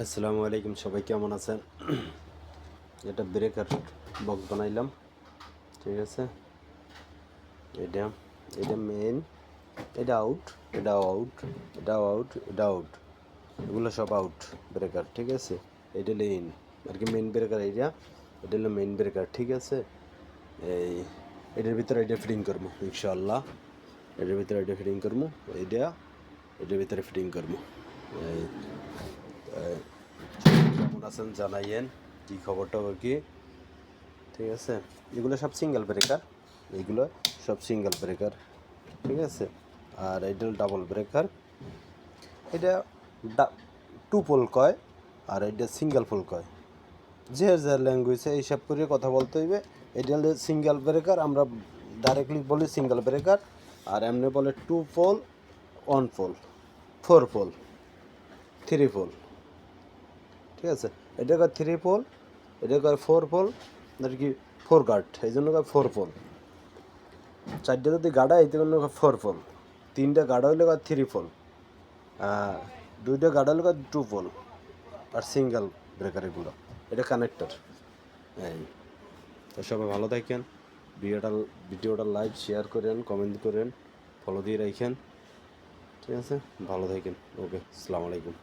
আসসালামু আলাইকুম, সবাই কেমন আছেন? এটা ব্রেকার বক্স বানাইলাম, ঠিক আছে। এটা এটা মেন, এটা আউট, এটাও আউট, এটাও আউট, এটা আউট, এগুলো সব আউট ব্রেকার, ঠিক আছে। এটা হলো ইন আর কি, মেন ব্রেকার এটা হলো মেন ব্রেকার, ঠিক আছে। এই এটার ভিতরে এটা ফিটিং করবো ইনশাআল্লাহ, এটার ভিতরে এটা ফিটিং করবো, এটার ভিতরে ফিটিং করবো। এই কেমন আছেন জানাইয়েন, কী খবরটা কি, ঠিক আছে। এগুলো সব সিঙ্গেল ব্রেকার, এইগুলো সব সিঙ্গেল ব্রেকার, ঠিক আছে। আর এটা ডাবল ব্রেকার, এটা টু পোল কয়, আর এটা সিঙ্গেল পোল কয়। যে যার ল্যাঙ্গুয়েজে এইসব করে কথা বলতে হইবে। এটা হলে সিঙ্গেল ব্রেকার, আমরা ডাইরেক্টলি বলি সিঙ্গেল ব্রেকার। আর এমনি বলে two pole, one pole, four pole, three pole, ঠিক আছে। এটা কয় থ্রি পোল, এটা কয় ফোর পোল, আর কি ফোর গার্ড, এই জন্য কয় ফোর পোল। চারটে যদি গাড়া এই জন্য ফোর পোল, তিনটা গাড়া হইলে কয় থ্রি পোল, দুইটা গাড়া হলে কয় টু পোল, আর সিঙ্গেল ব্রেকার এগুলো। এটা কানেক্টর। এই তো সবাই ভালো থাকেন, ভিডিওটা লাইক শেয়ার করেন, কমেন্ট করেন, ফলো দিয়ে রাখেন, ঠিক আছে। ভালো থাকেন, ওকে, আসসালামু আলাইকুম।